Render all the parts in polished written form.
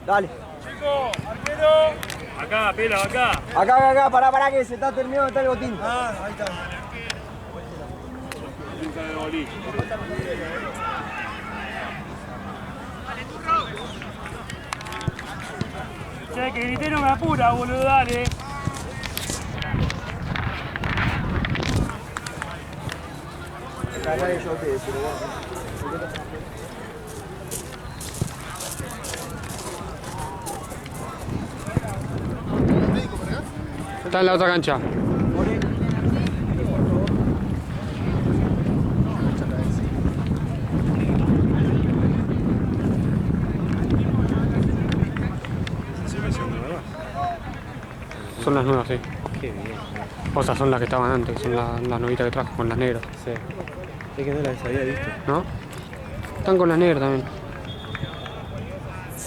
Dale. Chico, arquero. Acá, pelo, acá. Acá, pará, que se está terminando de meter el botín. Ahí está. Che, que grité no me apura, boludo, dale. Acá yo te pero bueno. Está en la otra cancha. Son las nuevas, sí. Qué bien. O sea, son las que estaban antes, son las novitas que trajo con las negras. Sí. Es que no las había visto. ¿No? Están con las negras también.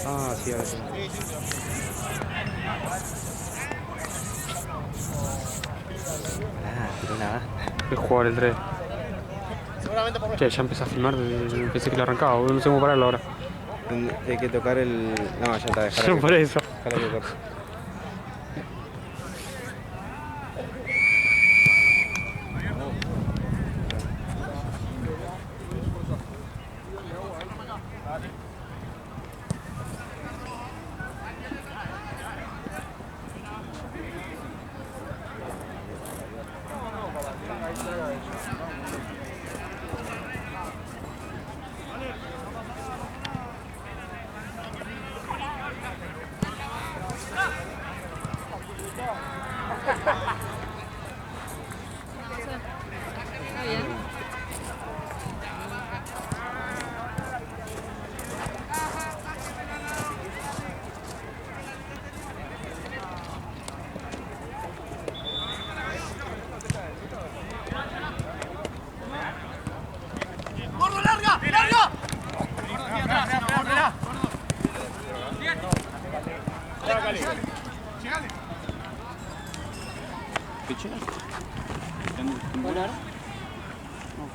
Ah, sí, ahora sí. Ah, pero nada. El jugador el 3. Che, ya empecé a filmar, pensé que lo arrancaba, no sé cómo pararlo ahora. Hay que tocar el... No, ya está, dejala Por eso. Dejala que corte.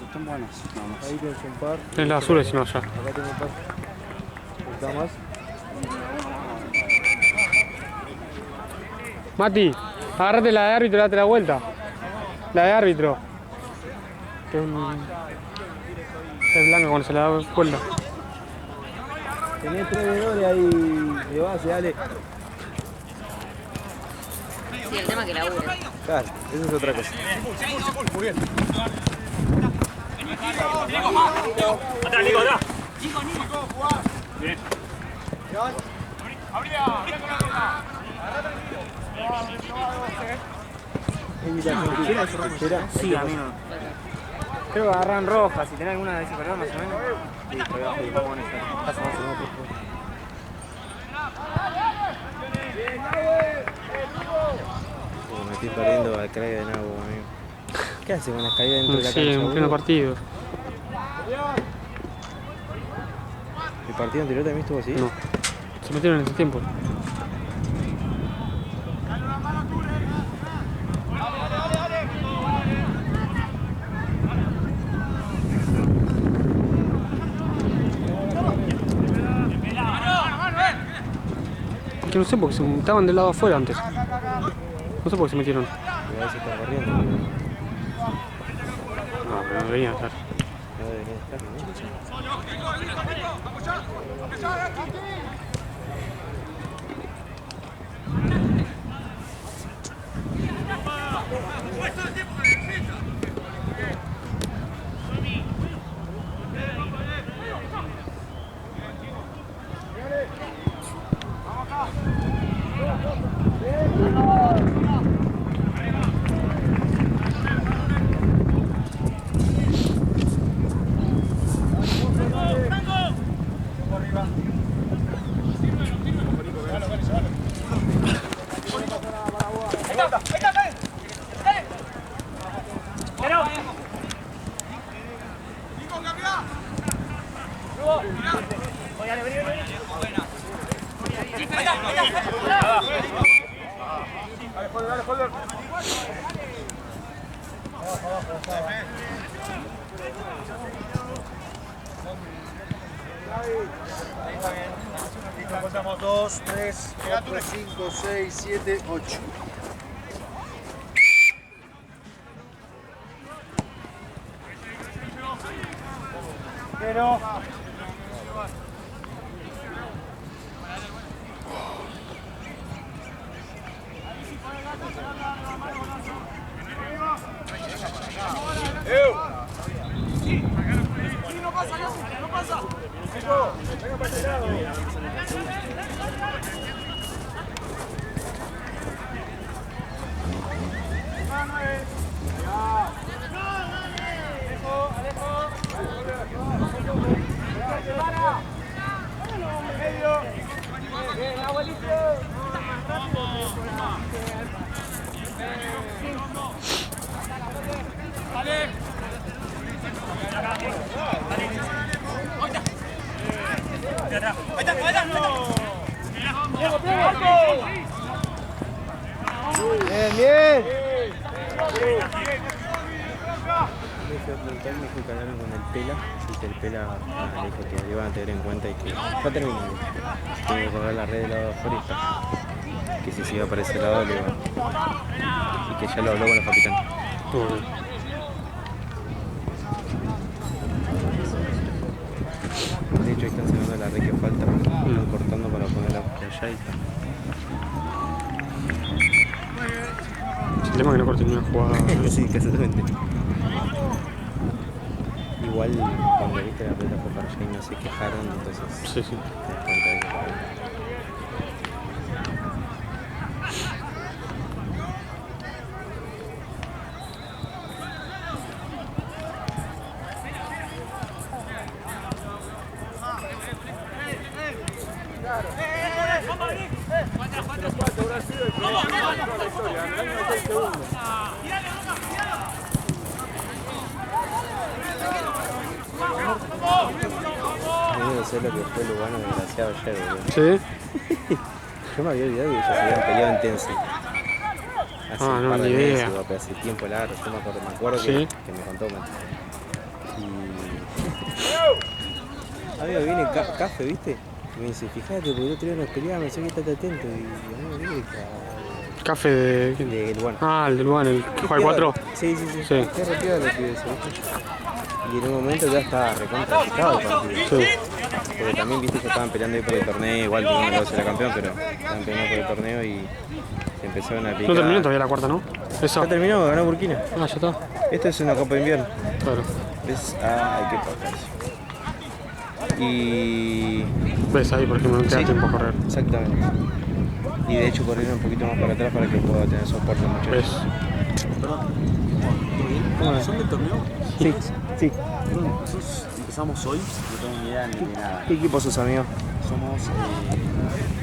Están buenas. Vamos. Ahí tienes un par. Es la azul, si no ya. Acá tengo un par. ¿Está más? Mati, agárrate la de árbitro y date la vuelta. La de árbitro. Que es blanca cuando se la da vuelta. Tenés 3 veedores ahí de base, dale. Sí, el tema que labure. Claro, eso es otra cosa. Muy bien. Atrás, Nico, atrás. Nico, jugá. Bien. Abría con la pelota. ¿Y la Argentina es roja? Sí, a mí no. Creo que agarran rojas, si tenés alguna de ese color más o menos. Listo, ahí abajo y vamos con eso. Pasa más o menos. Me estoy perdiendo al crack de Nabo, amigo. ¿Qué hace con las caídas dentro de la Sí, cancha? en pleno boludo? partido. ¿El partido anterior también estuvo así? No. Se metieron en ese tiempo. Que no sé porque estaban del lado afuera antes. No sé por qué se metieron. A ver si está corriendo. No, pero no deberían estar. No debería estar, ¿no? 1, 2, 3, 4, 5, 6, 7, 8. Pero. Bien, bien. Me dijo que hablaron con el Pela, y que el Pela le dijo que le iban a tener en cuenta y que ya terminó. Tengo que correr la red del lado de afuera y está. Que si se iba para ese lado le iba. Y que ya lo habló con los capitanes. De hecho ahí están sacando la red que falta, están cortando para ponerla allá y está. El tema es que no corten ni una jugada. Sí, casualmente. Igual cuando viste la pelota fue para allá y no se quejaron, entonces Sí, sí. te das cuenta de que debe ser lo que fue Lugano desgraciado ayer, boludo. ¿Sí? Yo me había olvidado que ellos habían peleado en Tense. Hace un no, par de ni meses, idea. pero hace tiempo largo, yo me acuerdo ¿Sí? que me contó Mati. Y... Amigo, viene Café, ¿viste? Y me dice, fíjate, porque el otro día nos peleamos, sé que estás atento. Y amigo, ¿qué le Café de. ¿quién? de Lugano. Ah, el del Luan, el que juega el 4. Sí. Sí. Qué rápido lo que ¿viste? Y en un momento ya estaba recontra picado el partido. Sí. Porque también, viste, ya estaban peleando ahí por el torneo, igual que no era campeón, pero estaban peleando por el torneo y se empezaron a picar. No terminó todavía la cuarta, ¿no? Esa. Ya terminó, ganó Burkina. Ah, ya está. Esto es una Copa de Invierno. Claro. ¿Ves? Ay, qué poca. Y... Ves ahí, por ejemplo, no te da Sí. tiempo a correr. Exactamente. Y de hecho corrieron un poquito más para atrás para que pueda tener soporte, muchachos. ¿Ves? ¿Cómo es? ¿Son del torneo? Sí. Nosotros empezamos hoy, no tengo ni idea ni de nada. ¿Qué equipo sos, amigo? Somos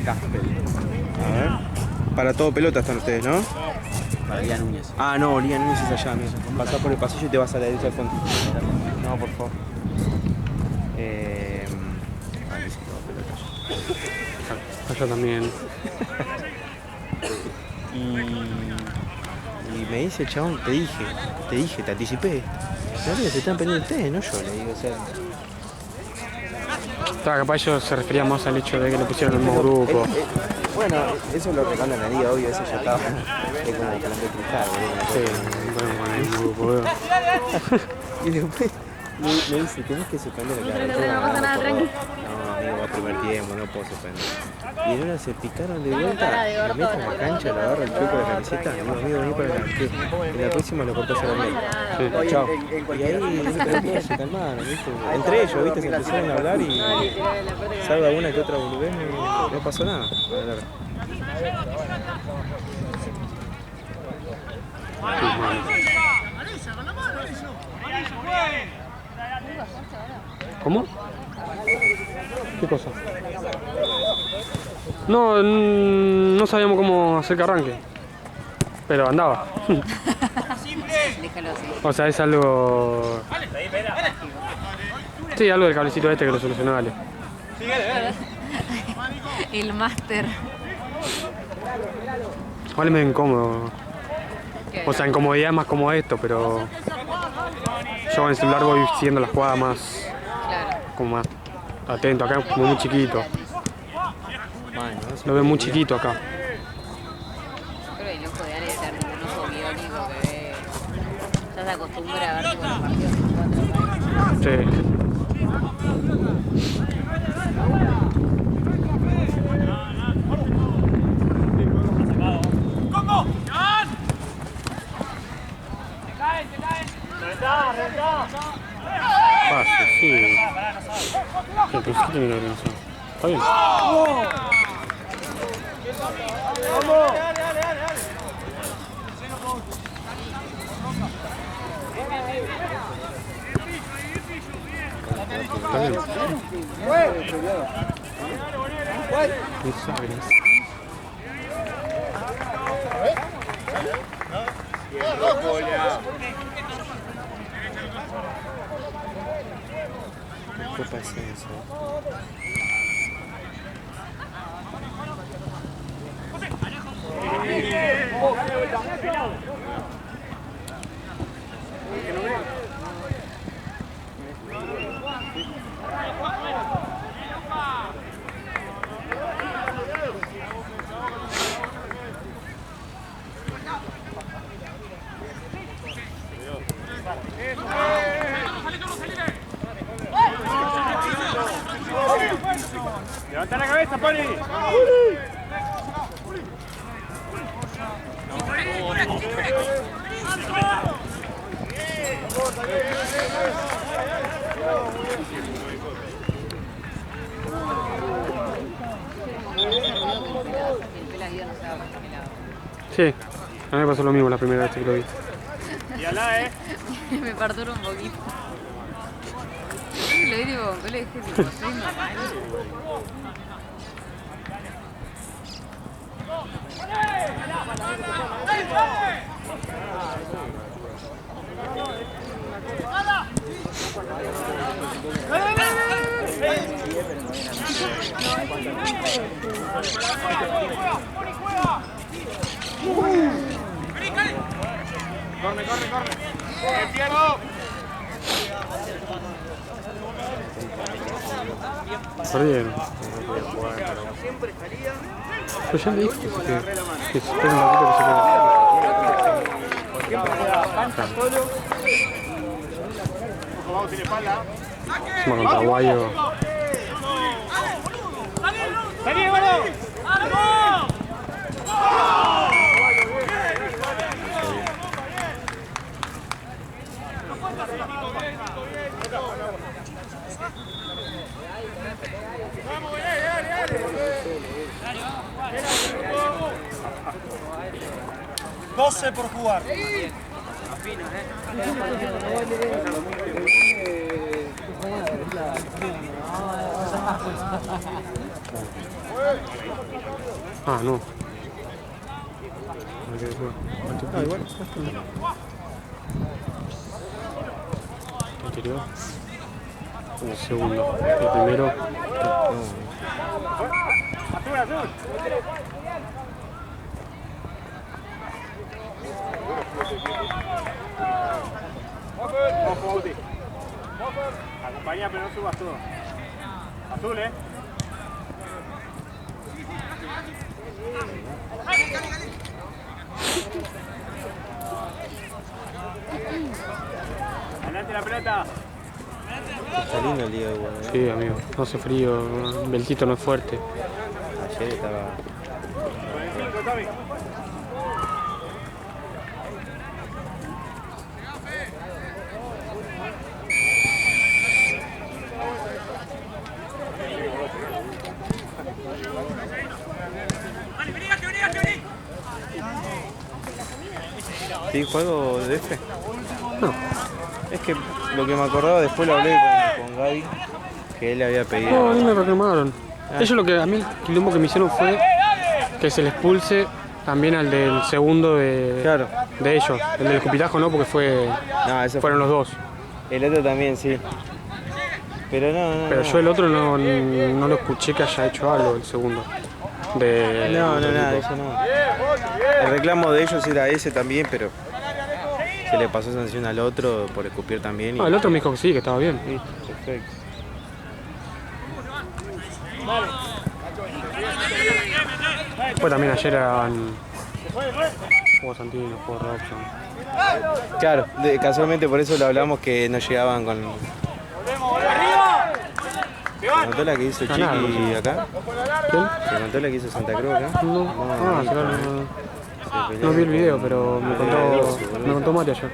Casper, A ver. Para todo pelota están ustedes, ¿no? María Núñez. Ah, no, Liga Núñez es allá, amigo. Pasá por el pasillo y te vas a la derecha al fondo. No, por favor. Aquí sí todo pelota. Allá también. Y me dice el chabón, te dije, te anticipé. No, se están peleando ustedes, no yo, le digo, o sea. Estaba capaz ellos se referían más al hecho de que lo pusieron en el mismo grupo. Bueno, eso lo reclama la liga, obvio, eso ya estaba. Es como el plan de cristal, Sí, boludo. bueno, en el mismo grupo, veo. Y después me dice, tenés que suspender la cara. No pasa nada, tranqui. No, amigo, va a primer tiempo, no puedo suspender. Y en una se picaron de vuelta, me meto en la cancha, lo agarro el chueco de la camiseta, digo, amigo, vení para acá, que en la próxima lo cortás a la media. Chao. Y ahí todos se calmaron, ¿viste? Entre ellos, ¿viste? Se empezaron a hablar y salvo una que otra boludez, no pasó nada. ¿Cómo? ¿Qué cosa? No, no sabíamos cómo hacer que arranque. Pero andaba. Déjalo así. O sea, es algo... Sí, algo del cablecito este que lo solucionó Ale. El máster. Igual es medio incómodo. O sea, incomodidad es más como esto, pero... Yo con el celular voy siguiendo la jugada más... Claro. como más atento. Acá es como muy chiquito. Man, no se Lo ve muy podía. chiquito acá. Creo que el ojo de Ale debe tener un ojo biónico que ve. Ya se acostumbra a ver tipo los partidos en 4K. Sí. Pase, sí. El principio tiene que organizar. Está bien. Está bien. No sabes. ¿Qué pasa eso? Levanta la cabeza, Poli. El pelaguido no sabe por qué lado. Sí, a mí me pasó lo mismo la primera vez que lo vi. Y alá, Me perturba un poquito. Lo vi tipo, yo le dije tipo, soy normal. Corre, corre, corre. Tiago. Perdieron. Pero ya le dije que se espera un ratito que se quede. Vamos, tiene espalda. Encima contra Guayo. ¡Salí, Eduardo! ¡12 por jugar! Ah, no. Ah, igual. Anterior. El segundo. El primero. ¡Azul, azul! Ojo, Bauti. Acompaña, pero no subas todo. Azul, Adelante la pelota. Está lindo el día igual. Sí, amigo. No hace frío. Beltito no es fuerte. Ayer estaba. Con el 5, Tommy. ¿Sí, juego de F? No. Es que lo que me acordaba después lo hablé con Gaby, que él había pedido. No, ni me reclamaron. Ellos lo que a mí el quilombo que me hicieron fue que se le expulse también al del segundo Claro. de ellos. El del escupitajo no, porque No, eso fueron los dos. El otro también, sí. Pero no. Pero yo el otro no lo escuché que haya hecho algo, el segundo. No, nada, eso no. El reclamo de ellos era ese también, pero se le pasó sanción al otro por escupir también. No, el otro me dijo que sí, que estaba bien. Perfecto. Pues también ayer eran juegos Santino, juegos Robson. Claro, casualmente por eso lo hablamos que no llegaban con... ¿Se contó la que hizo Chiqui acá? ¿Quién? ¿Se contó la que hizo Santa Cruz acá? No, no vi el video, pero me contó Mati ayer.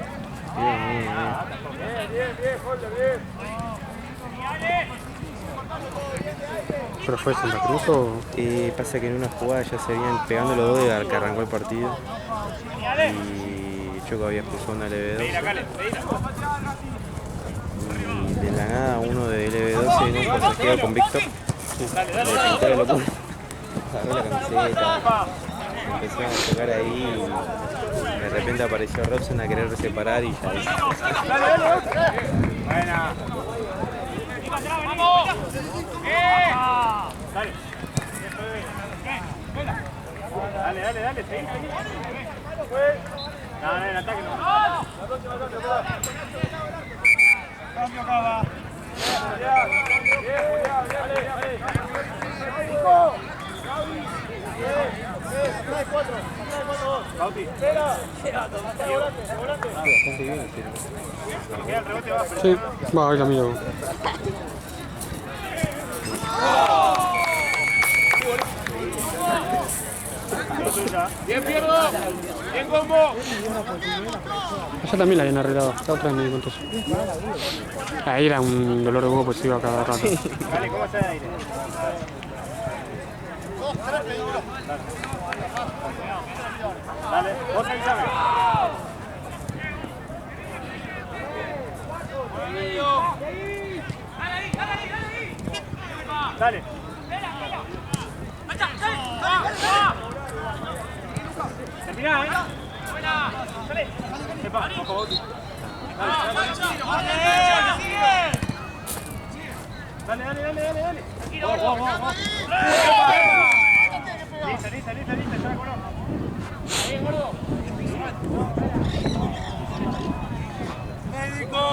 ¿Pero fue Santa Cruz o...? Pasa que en una jugada ya se venían pegando los dos de que arrancó el partido. Y Choco había expulsado una LB12. Y de la nada uno de LB12 en un pasajero con Víctor le pintó la locura. Agarró la camiseta, empezaron a tocar ahí y de repente apareció Robson a querer separar y ya hizo. Dale, seguí. No, el ataque no. Cambio acá va. Sí, va, ahí la miro. Bien, Pierdo. Bien, combo. Ella también la habían arreglado, la otra me di cuenta eso. Ahí era un dolor de huevo positivo a cada rato. Dale, ¿cómo está el aire? Dale, vos avísame. Dale. Terminá, Dale. Epa, ojo, Bauti. Dale. Vamos. Lista, ya la conozco. Ahí, gordo. Médico.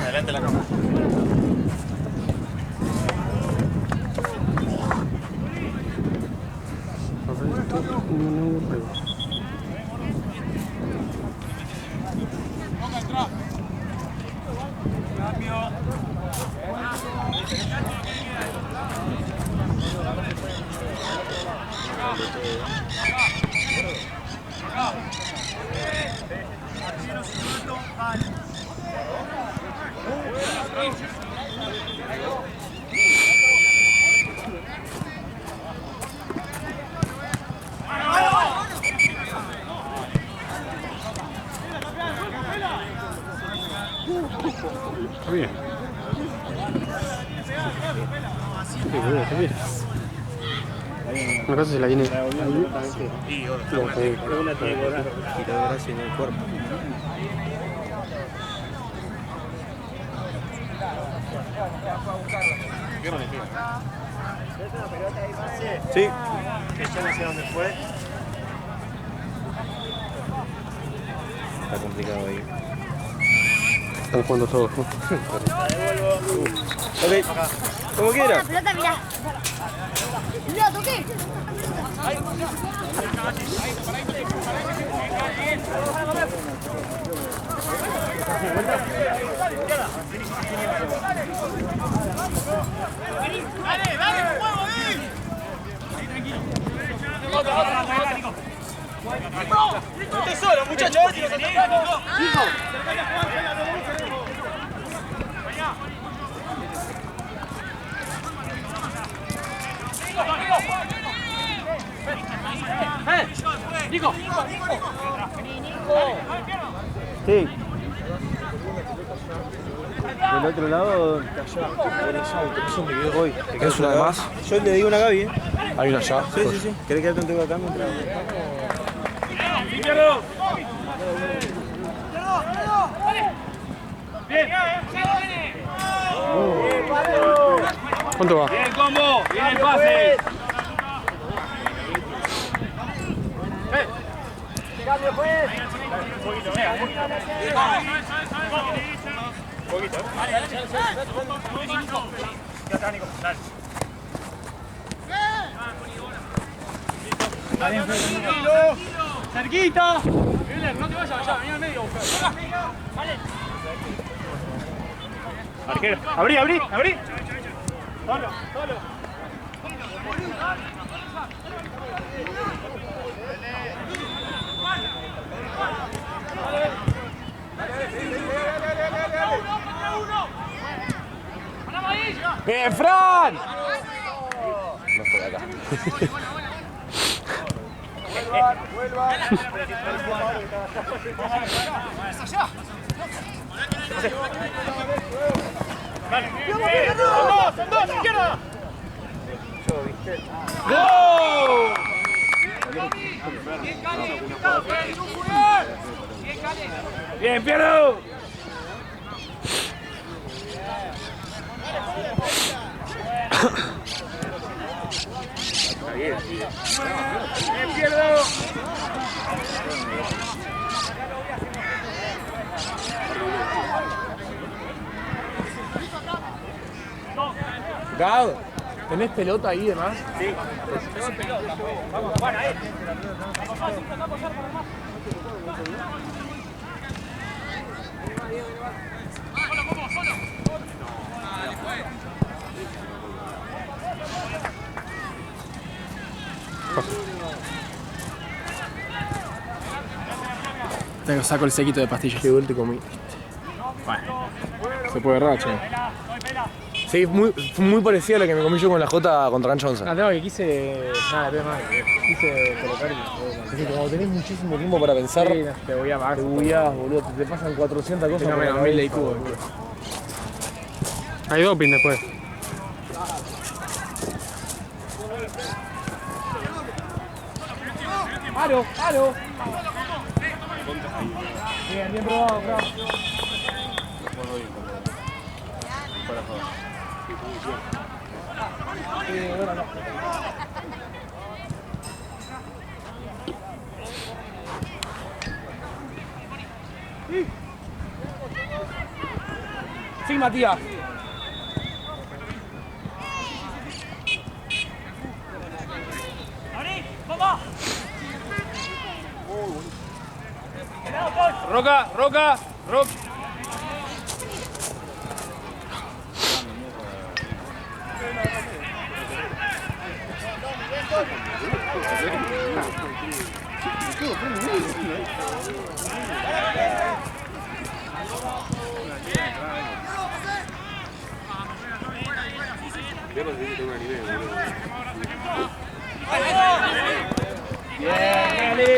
Adelante la cámara. Está bien. Está bien. Una cosa se la viene. Y una tiene gracia en el cuerpo. Sí. Que yo no sé dónde fue. Está complicado ahí. Están jugando todos, ¿no? Ok, como quiera. La pelota, mirá. Mirá, toqué. Dale, juego ahí. Ahí, tranquilo. Otra, Nico. No estoy solo, muchachos. Nico. Nico. Sí. Del otro lado, voy. ¿Es una de más? Yo le digo una Gaby, Hay una allá. Sí. ¿Querés quedarte un toque acá mientras? Bien. ¿Cuánto va? Bien, combo. Bien el pase. Cambio, pues. Un poquito, vea. Un poquito. Ya está, Nico. Dale. Cerquita. No te vayas allá, vení al medio. Vale. Arquero. Abrí. Solo. ¡Bien, Fran! No estoy acá. Son dos, izquierda. ¡Gol! Bien, Piero. Bien, Piero. Gab, ¿tenés pelota ahí de más? Sí. Vamos, Juan, ahí. Te saco el sequito de pastillas. Qué gol te comí. Bueno, se puede errar, che. Sí, fue muy parecida a la que me comí yo con la Jota contra Cancha Onza. No, que quise. Nada, te más. Quise colocar Es que como tenés muchísimo tiempo para pensar, Sí, no, te voy a más. te bugueás, boludo. Te pasan 400 cosas No, por la menos 1000 de IQ, cabeza, boludo. Hay doping después. ¡Aro! Bien probado, bravo. Sí, Matías. Roca. Bien, Ali.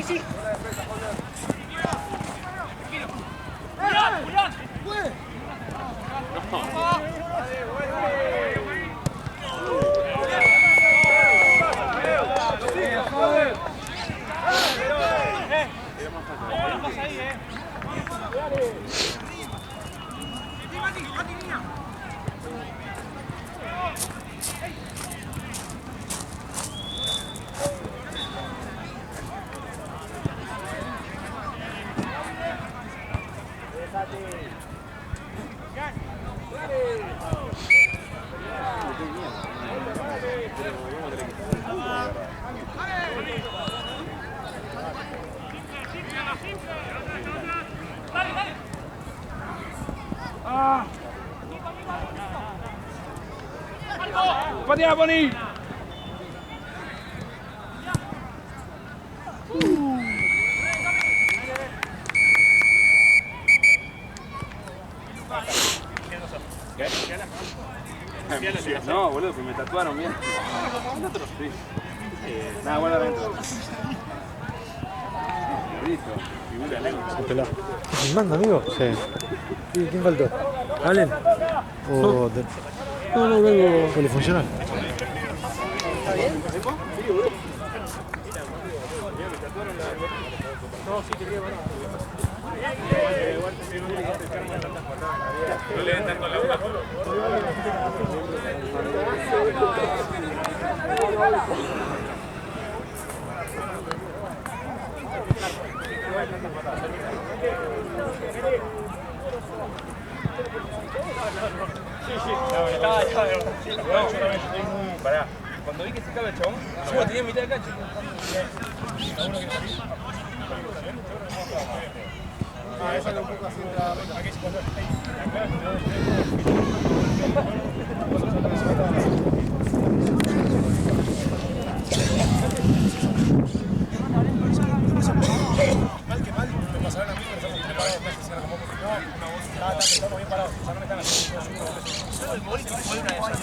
Sí. Patea, Boni. No, boludo, que me tatuaron bien. Sí. Nada, bueno adentro. Listo. Figura lenta. Se peló. ¿Estás filmando, amigo? Sí. Sí, ¿quién faltó? ¿Allen? ¿O No, vengo. ¿Polifuncional? No le den tanto la boca. Pará, cuando vi que se acaba el chabón, yo lo tenía en mitad de cancha. Esa es un poco así de la mal que mal, me pasaron a mí, pero estamos preparados, no se como porque no, estamos bien parados, ya no me están haciendo. El Morito fue una de esas.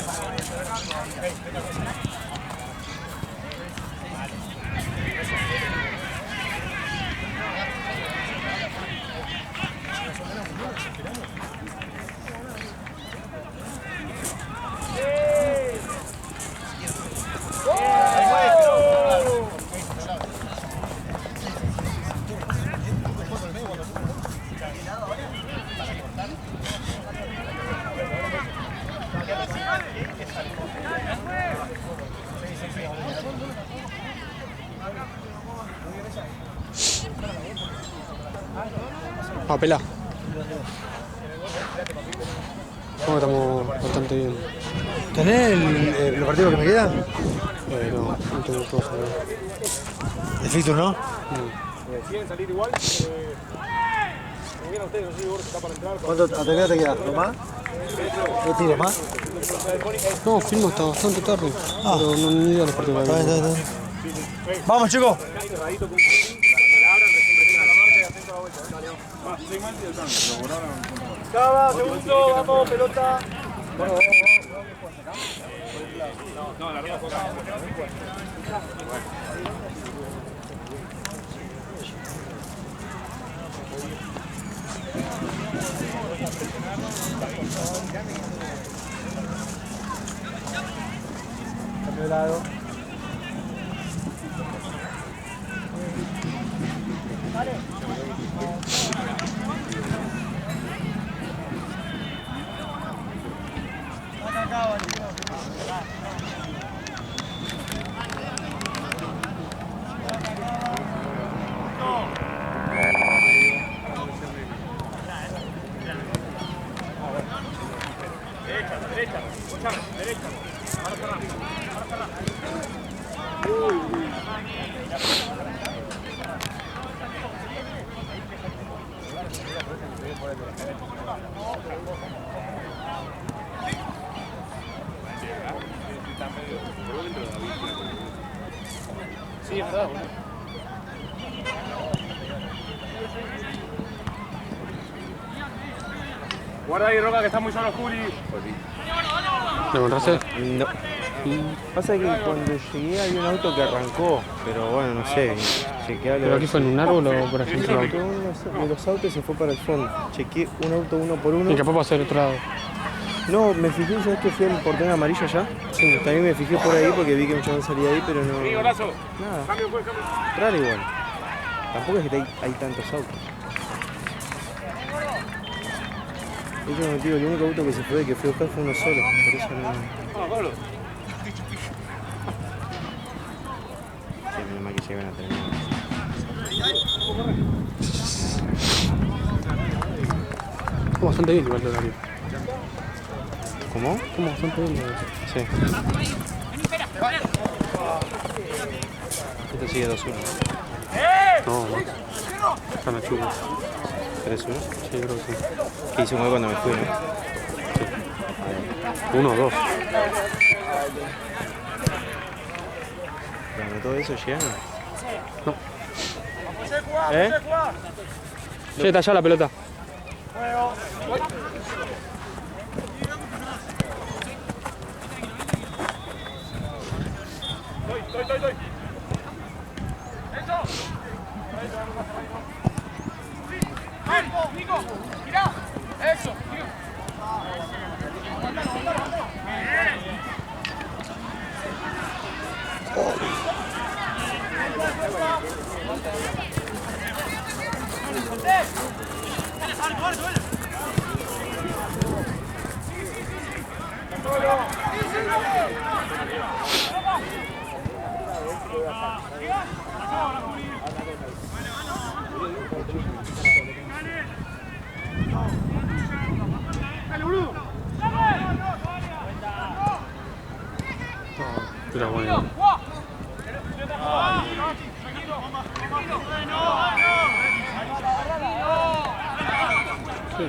Ah, pelá. No, estamos bastante bien. ¿Tenés el partido que me queda? No tengo todo saber. ¿El fixture no? No. ¿Deciden salir igual? Como vieron ustedes, no sé si Borges está para entrar. ¿Cuánto hasta qué hora te queda? ¿No más? ¿Qué tiro más? No, filmo hasta bastante tarde. Pero no ni idea de los partidos. Está bien. ¡Vamos, chicos! Cava, segundo, vamos, pelota. No, la rueda fue acá. Cambio de lado. Sí, es verdad, boludo. Guarda ahí, Roca, que está muy solo Juli. ¿Lo encontraste? No. Pasa que cuando llegué había un auto que arrancó, pero bueno, no sé. Chequeé ¿Pero aquí fue en un árbol o por aquí? Uno de los autos se fue para el fondo. Chequeé un auto uno por uno. Y capaz pasó del otro lado. No, me fijé, ¿sabes que fui al portón amarillo allá? Sí. También me fijé por ahí porque vi que un chabón salía ahí, pero no... Nada. Cambio, pues, cambio. Raro igual. Tampoco es que hay tantos autos. Yo no digo, el único auto que se fue, que fui a buscar fue uno solo. Por eso no... Sí, menos mal que llegan a terminar. Como bastante bien igual el horario. ¿Cómo? Como bastante bien. Sí. Esto sigue 2-1. No, más. Gana chulo. 3-1. Sí, creo que sí. Que hice un gol cuando me fui, ¿no? Sí. 1-2. Cuando todo eso llegan. No. ¿Eh? Sí, está allá la pelota. Estoy. Nico, mirá, eso, Nico. Era bueno. Sí.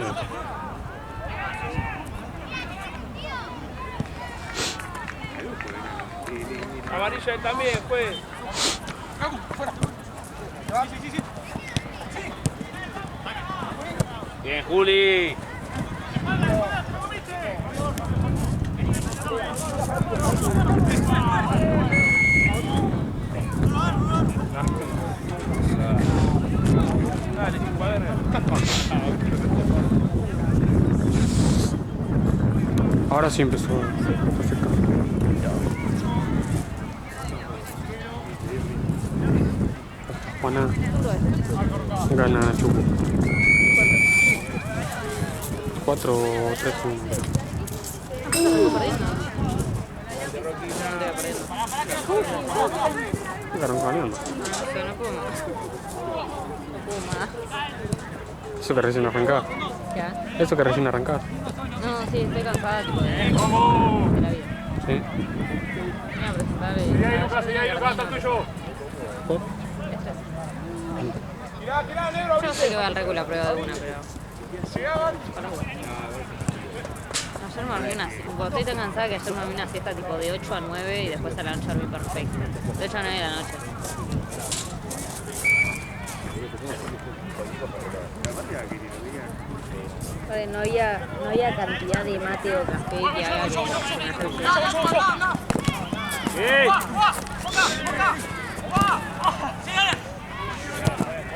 Amarilla él también, pues. Bien, Juli. Dale, Ahora sí empezó. Perfecto. Juana gana Chuco. 4-3-1. Quedaron ganando. Eso que recién arrancaba. ¿Qué? Eso que recién arrancaba. No, sí, estoy cansada tipo, de la vida. Sí. Voy a presentar Lucas, está tuyo. ¿Por? Yo no sé que va al récord la prueba de una, pero... Ayer me dormí una siesta. Cuando estoy tan cansada que ayer me dormí una siesta tipo de 8 a 9 y después a la noche dormí perfecto. De 8 a 9 de la noche. Vale, no había cantidad de mate o café que haga que me hace el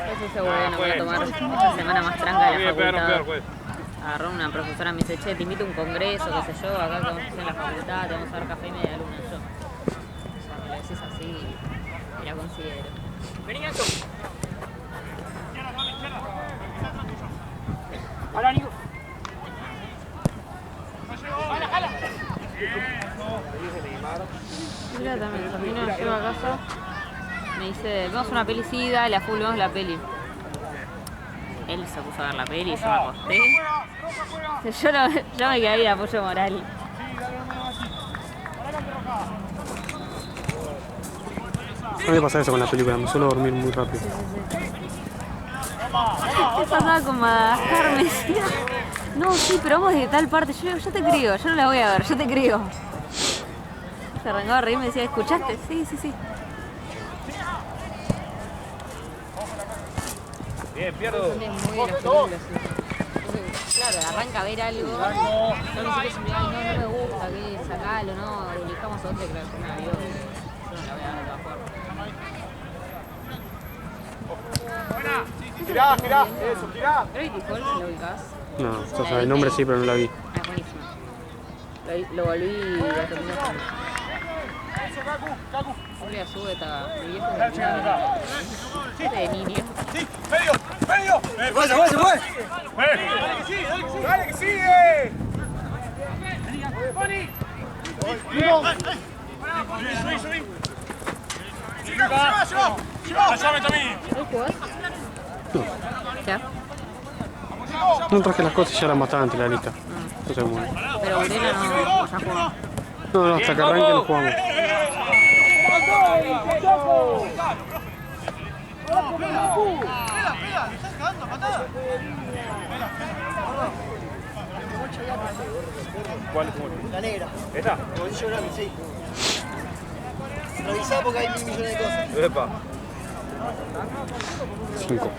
Eso seguro que no voy a tomar esta semana más tranca de la facultad. Agarró una profesora, me dice, che, te invito a un congreso, qué sé yo, acá que vamos a hacer en la facultad, te vamos a dar café y media luna. Yo, cuando lo decís así, me la considero. Vení, Anto. Hola, Nico. Jala. Mira, también, Sofino nos lleva a casa, me dice, vemos una pelicida, la full, vemos la peli. Él se puso a ver la peli, yo me acosté. Yo me quedé ahí de apoyo moral. A mí me pasa eso con la película, me suelo dormir muy rápido. ¿Qué pasaba con Madagascar? Me decía, no, sí, pero vamos de tal parte. Yo digo, yo te creo, yo no la voy a ver, yo te creo. Se arrancaba a reír y me decía, ¿escuchaste? Sí. Bien, pierdo. Claro, arranca a ver algo, no le dice que no me gusta, que sacalo, no, elijamos otro que claro, me vio, yo no la voy a ver de todas formas. Girá, eso, girá. Gravity Falls, ¿lo ubicás? No, o sea, el nombre sí, pero no la vi. Ah, buenísimo. Lo volví a terminar. Julia sube, está de viejo de niño. Sí, medio. ¡Se fue! Dale que sigue. Pasame, Tommy. ¿Hoy jugás? ¿Ya? No traje las cosas y ya eran bastante en la lista. No sé cómo es. Pero Urena no ya jugó. No, hasta que arranque no jugamos. ¿Cuál es tu móvil? La negra. ¿Esta? Bolsillo grande, sí. Revisá porque hay 1.000 millones de cosas. Epa. 5.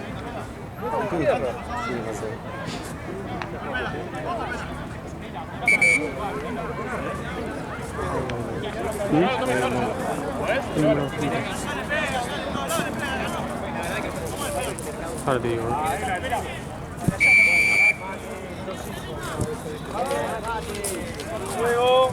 Ahora te digo. Luego.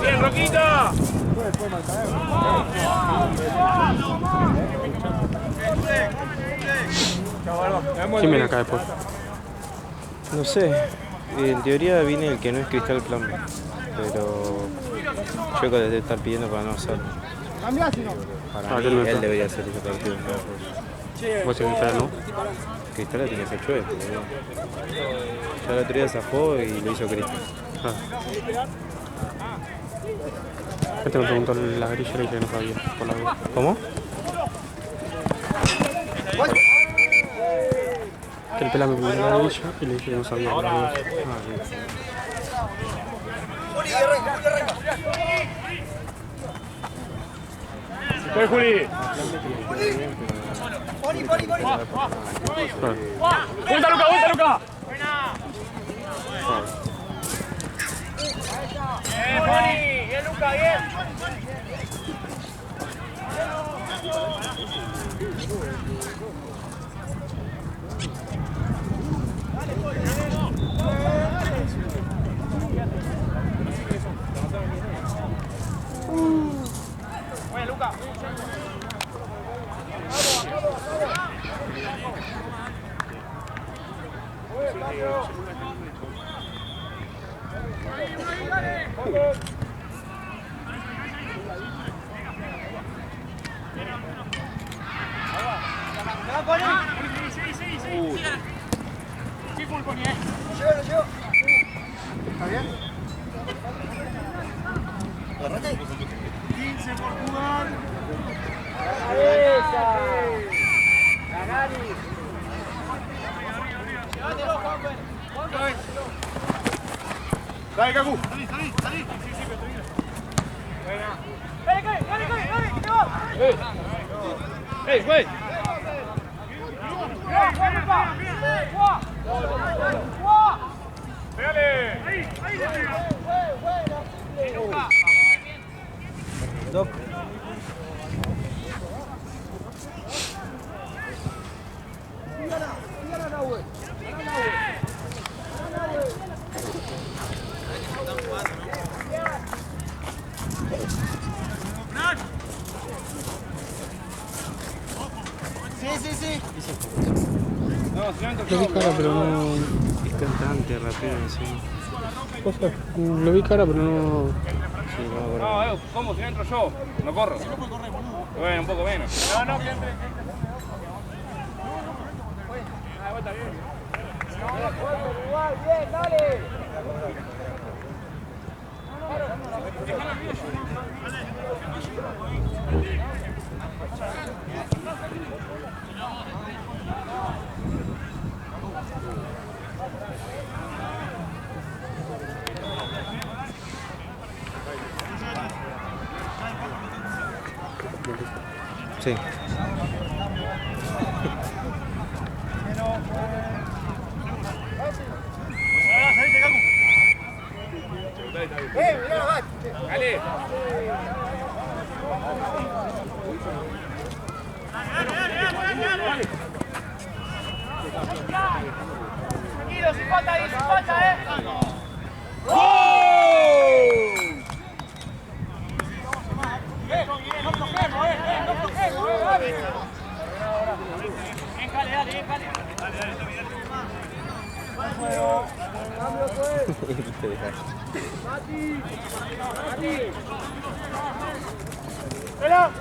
Bien, Roquita. ¿Quién viene acá después? No sé, en teoría viene el que no es Cristal Plan B, pero yo que le estar pidiendo para no hacerlo. Para mí, él debería hacer ese partido. ¿Vos decís Cristal, no? Cristal tiene que hacer chueco, ya el otro día zafó y lo hizo Cristal. Este me preguntó la grilla y que no sabía por la vida. ¿Cómo? Que el pelado me preguntó la grilla y le dije que no sabía por la vida. Fue Juli. ¡Vuelta, Luca! ¡Vuelta, Luca! ¡Bien, Pony! ¡Bien, Luca! ¡Bien! ¡Oye, Luca! ¿Está bien? ¿Agarrate? 15 por jugar. Dale, Cacu. Salí. ¡Ey, güey! ¡Pégale! Doc. Sí. Lo vi cara, pero no. Es cantante, rapero encima. Cosa, lo vi cara, pero no. Sí, no me acuerdo. No, ¿cómo? Si no entro yo, no corro. Bueno, un poco menos. No, que entre. Está bien. Bien, dale. Sí. Dale. Tranquilo, sin falta ahí, sin falta,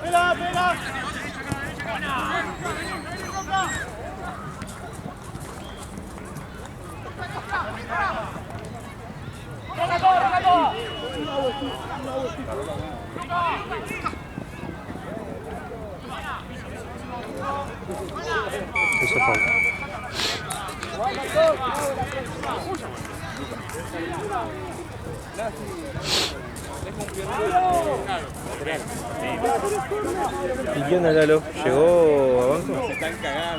¡Pela! Eso falta. ¿Y qué onda, Lalo? ¿Llegó a banco?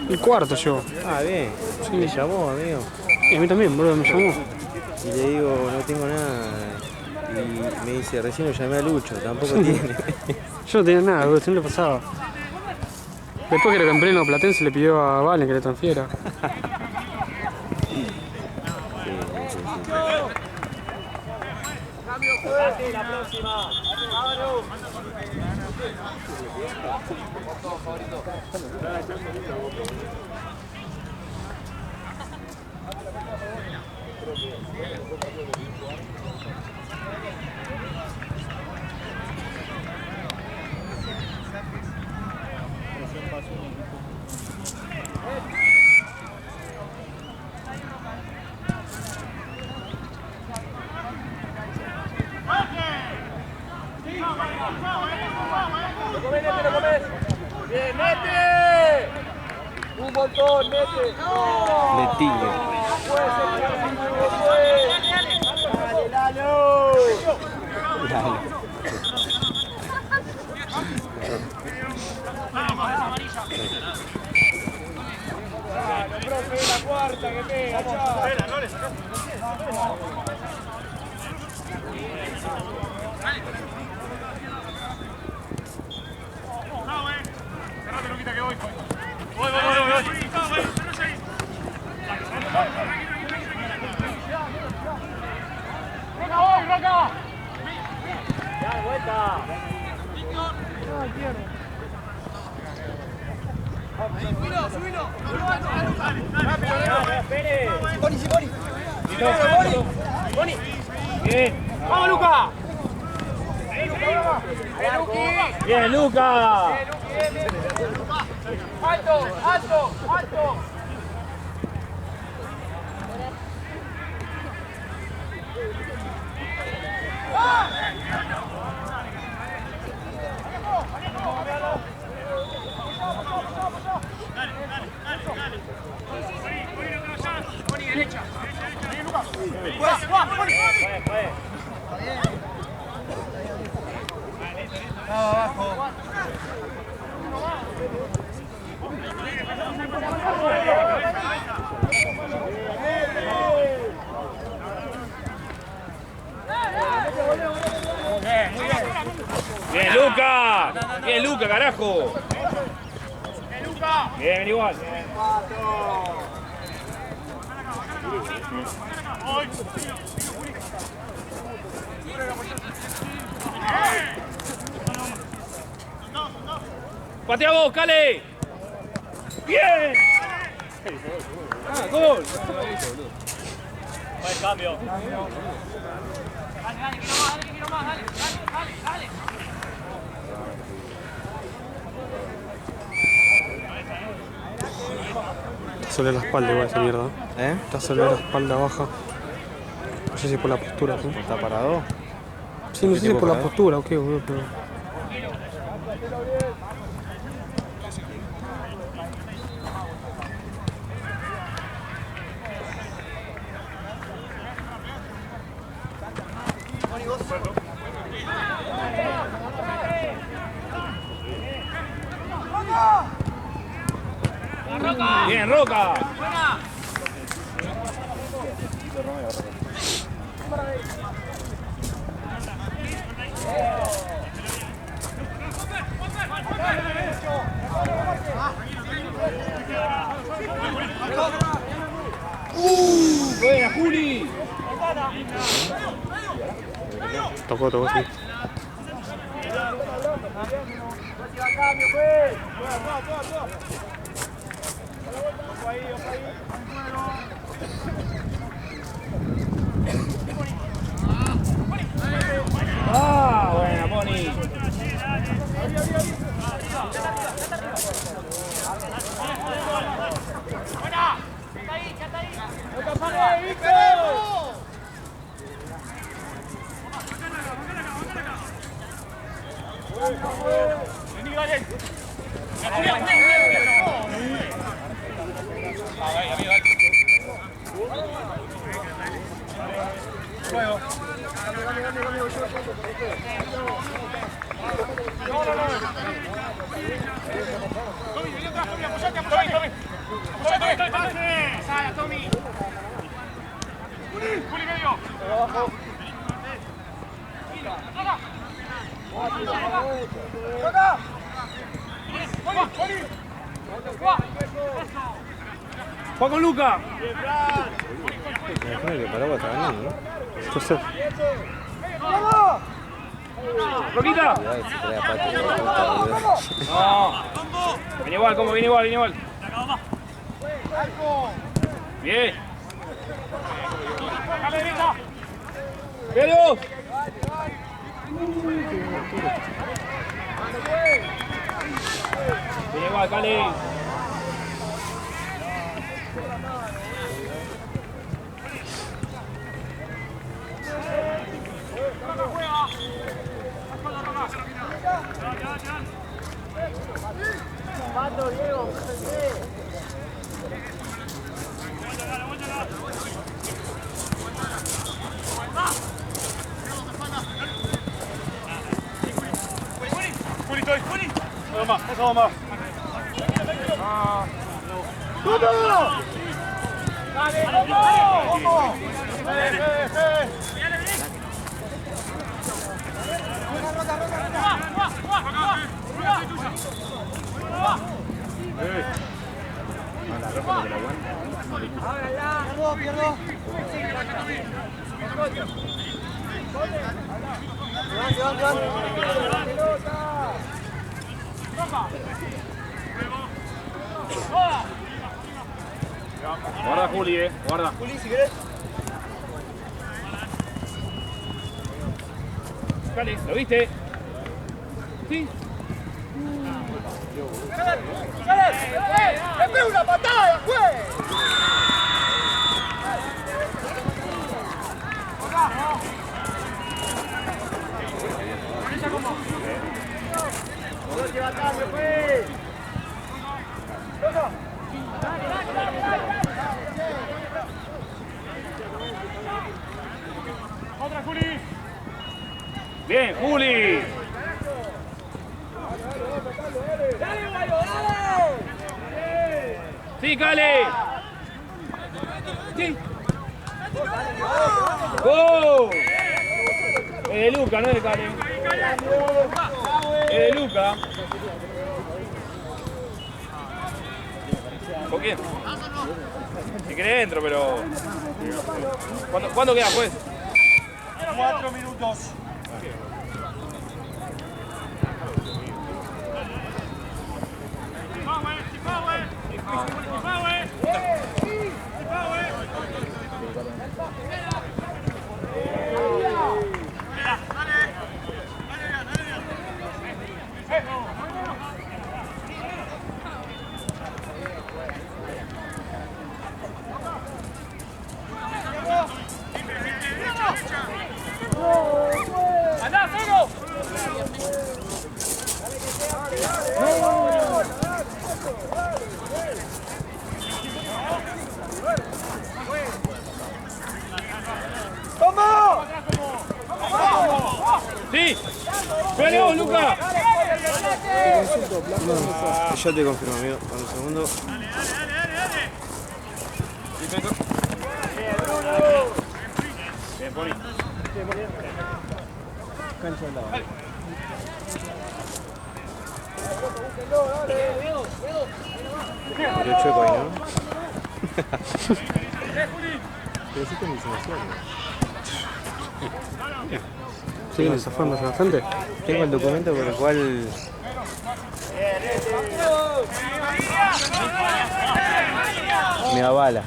El cuarto yo. Ah, bien. Sí. Me llamó, amigo. Y a mí también, boludo, me llamó. Y le digo, no tengo nada. Y me dice, recién lo llamé a Lucho, tampoco tiene. Yo no tenía nada, boludo, siempre pasaba. Después creo que en pleno Platense le pidió a Valen que le transfiera. Sí. Date la próxima. ¡Bien, mete! ¡Un montón, mete! Letillo. ¡Dale, Lalo! Profe, la cuarta que pega, chao. Ya, vuelta. Subilo. Espere. Boni. Bien. ¡Vamos, Luca! Bien, Luca. ¡Alto! Bien, Luca. Bien, Luca, carajo. Bien, igual. Patea vos, Cale. Bien. Ah, gol. Va el cambio. Dale. Sobre la espalda igual esa mierda. ¿Eh? Está sobre la espalda baja. No sé si por la postura, ¿sí? ¿Está parado? Sí, no sé si por la postura o qué, boludo, pero... Bien, Roca. Buena, Juli. Tocó, sí. Ah, buena, Moni. ¡Va con Luca! Me imagino que Paraguay está ganando, ¿no? Yo sé. ¡Roquita! Cuidado que se trae a Pato, hijo de puta, boludo. No. Viene igual, como viene igual, viene igual. Bien. ¡Pero! Viene igual, Cali. Eso más. Guarda, Juli, guarda. Juli, si querés. Cali, ¿lo viste? Sí. ¡Le pego una patada, juez! ¡Otra, Juli! Bien, Juli. Sí, Cali. Sí. ¡Gol! Es de Luca, no es de Cali. Es de Luca. ¿Con quién? Si querés entro, pero... ¿Cuándo queda, pues? 4 minutos. ¡Andá, solo! ¡Sí! ¡Pégale vos, Luca! Ya te confirmo, amigo. Dame un segundo. Bien, Pony. Cancha al lado. Murió chueco ahí, ¿no? Pero sí con licenciado. Siguen zafándose bastante. Tengo el documento por el cual... me avala.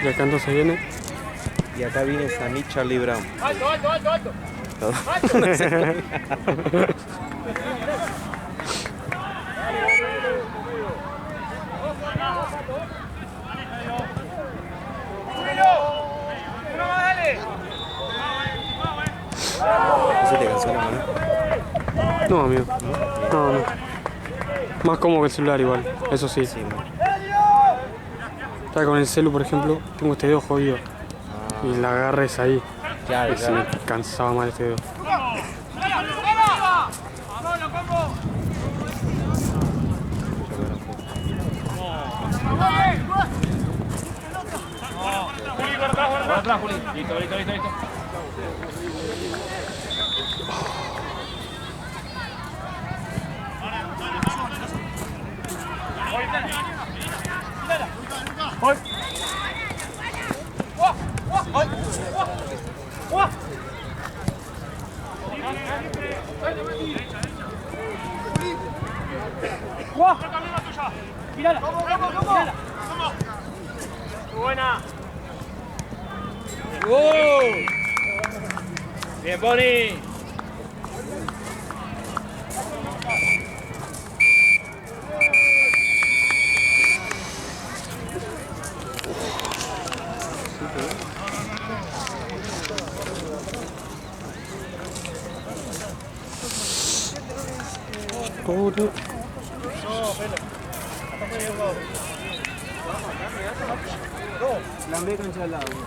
Y acá entonces viene. Y acá viene Sammy Charlie Brown. ¡Alto, alto, alto, alto! Todo. ¿No se te cansó la mano? No, amigo. No, no. Más cómodo que el celular igual, eso sí. Sí, ¿no? Está con el celu, por ejemplo, tengo este dedo jodido. Y la agarra es ahí. Claro, Y se me cansaba mal este dedo. Juli, por atrás, Juli. Listo, listo, listo, listo. ¡Voy! Mirala. Mirala. Buena. Bien, Bonnie. Todo. La cancha al lado.